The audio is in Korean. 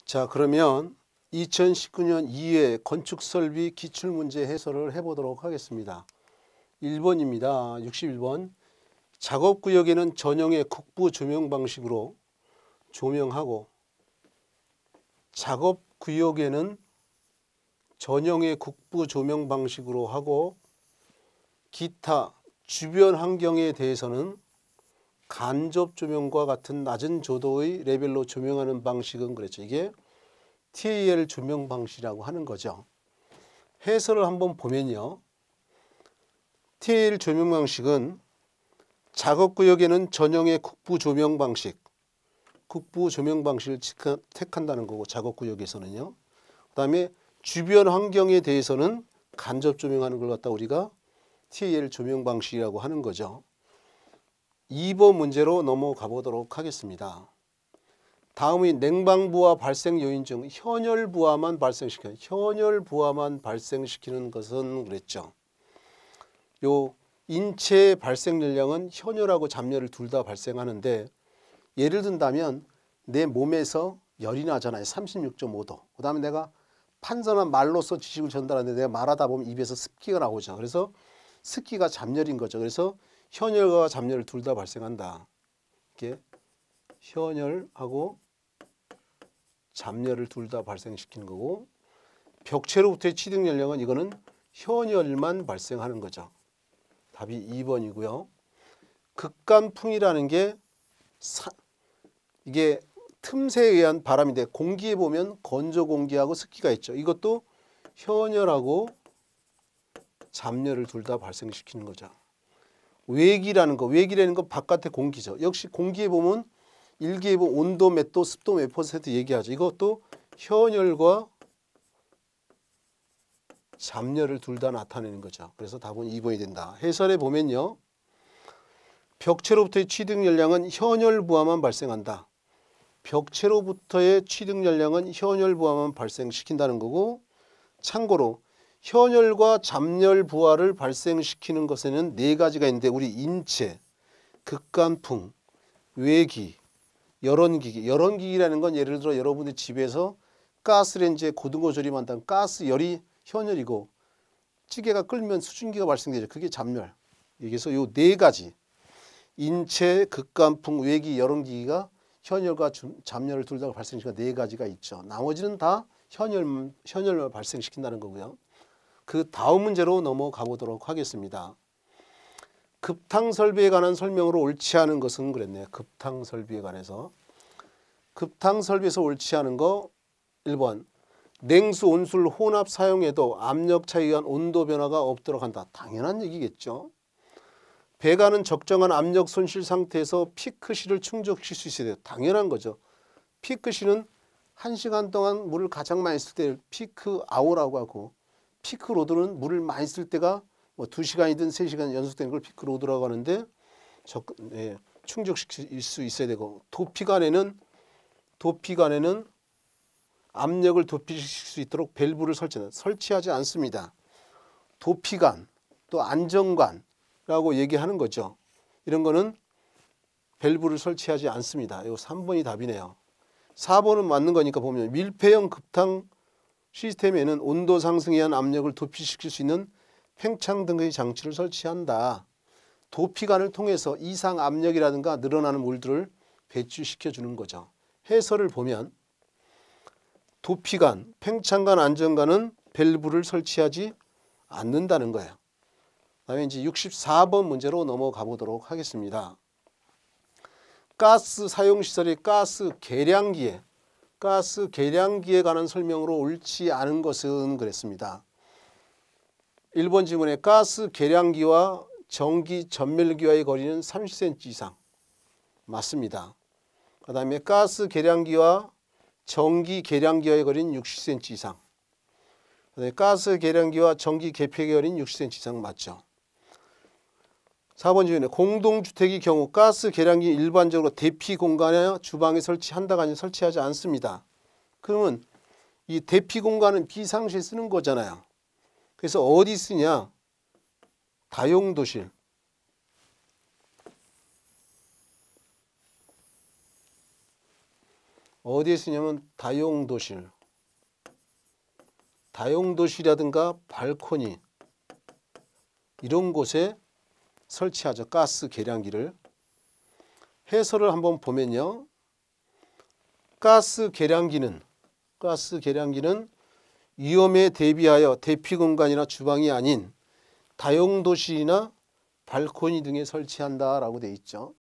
자, 그러면 2019년 2회 건축설비 기출문제 해설을 해보도록 하겠습니다. 1번입니다. 61번. 작업구역에는 전형의 국부 조명 방식으로 조명하고 작업구역에는 전형의 국부 조명 방식으로 하고 기타 주변 환경에 대해서는 간접 조명과 같은 낮은 조도의 레벨로 조명하는 방식은 그랬죠. 이게 TAL 조명 방식이라고 하는 거죠. 해설을 한번 보면요. TAL 조명 방식은 작업구역에는 전형의 국부 조명 방식, 국부 조명 방식을 택한다는 거고 작업구역에서는요. 그 다음에 주변 환경에 대해서는 간접 조명하는 걸 갖다 우리가 TAL 조명 방식이라고 하는 거죠. 2번 문제로 넘어가 보도록 하겠습니다. 다음이 냉방부하 발생 요인 중 현혈부하만 발생시키는 것은 그랬죠. 요 인체 발생 열량은 현혈하고 잡열을 둘 다 발생하는데, 예를 든다면 내 몸에서 열이 나잖아요. 36.5도. 그 다음에 내가 판선한 말로써 지식을 전달하는데 내가 말하다 보면 입에서 습기가 나오죠. 그래서 습기가 잡열인 거죠. 그래서 현혈과 잡열을 둘 다 발생한다. 이렇게 현혈하고 잡열을 둘 다 발생시키는 거고, 벽체로부터의 취득 열량은 이거는 현혈만 발생하는 거죠. 답이 2번이고요. 극간풍이라는 게 이게 틈새에 의한 바람인데, 공기에 보면 건조 공기하고 습기가 있죠. 이것도 현혈하고 잡열을 둘 다 발생시키는 거죠. 외기라는 거 바깥의 공기죠. 역시 공기에 보면 일기에 보면 온도 몇 도, 습도 몇 퍼센트 얘기하죠. 이것도 현혈과 잡열을 둘 다 나타내는 거죠. 그래서 답은 2번이 된다. 해설에 보면요. 벽체로부터의 취득 열량은 현혈부하만 발생한다. 벽체로부터의 취득 열량은 현혈부하만 발생시킨다는 거고, 참고로 현혈과 잡열 부하를 발생시키는 것에는 네 가지가 있는데, 우리 인체, 극간풍, 외기, 열원기기라는 건 예를 들어 여러분들 집에서 가스레인지에 고등어 조림한다면 가스열이 현혈이고, 찌개가 끓면 수증기가 발생되죠. 그게 잡열. 여기서 요 네 가지, 인체, 극간풍, 외기, 열원기기가 현혈과 잡열을 둘 다 발생시키는 네 가지가 있죠. 나머지는 다 현혈을 발생시킨다는 거고요. 그 다음 문제로 넘어가 보도록 하겠습니다. 급탕설비에 관한 설명으로 옳지 않은 것은 그랬네요. 급탕설비에 관해서. 급탕설비에서 옳지 않은 거 1번. 냉수, 온수를 혼합 사용해도 압력 차이에 의한 온도 변화가 없도록 한다. 당연한 얘기겠죠. 배관은 적정한 압력 손실 상태에서 피크실을 충족시킬 수 있어야 돼요. 당연한 거죠. 피크실은 1시간 동안 물을 가장 많이 쓸 때 피크 아워라고 하고, 피크 로드는 물을 많이 쓸 때가 뭐 2시간이든 3시간 연속되는 걸 피크 로드라고 하는데, 충족시킬 수 있어야 되고, 도피관에는 압력을 도피시킬 수 있도록 밸브를 설치하지 않습니다. 도피관, 또 안정관이라고 얘기하는 거죠. 이런 거는 밸브를 설치하지 않습니다. 이거 3번이 답이네요. 4번은 맞는 거니까 보면 밀폐형 급탕 시스템에는 온도 상승에 의한 압력을 도피시킬 수 있는 팽창 등의 장치를 설치한다. 도피관을 통해서 이상 압력이라든가 늘어나는 물들을 배출시켜 주는 거죠. 해설을 보면 도피관, 팽창관, 안정관은 밸브를 설치하지 않는다는 거예요. 그다음에 이제 64번 문제로 넘어가 보도록 하겠습니다. 가스 사용시설의 가스 계량기에 관한 설명으로 옳지 않은 것은 그랬습니다. 1번 질문에 가스 계량기와 전기 전멸기와의 거리는 30cm 이상. 맞습니다. 그 다음에 가스 계량기와 전기 계량기와의 거리는 60cm 이상. 그다음에 가스 계량기와 전기 계폐기의 거리는 60cm 이상 맞죠. 4번 질문에 공동주택의 경우 가스 계량기 일반적으로 대피 공간에 주방에 설치한다가 아니라 설치하지 않습니다. 그러면 이 대피 공간은 비상시에 쓰는 거잖아요. 그래서 어디 쓰냐? 다용도실. 어디에 쓰냐면 다용도실이라든가 발코니 이런 곳에 설치하죠. 가스 계량기를. 해설을 한번 보면요. 가스 계량기는 위험에 대비하여 대피 공간이나 주방이 아닌 다용도실이나 발코니 등에 설치한다라고 되어 있죠.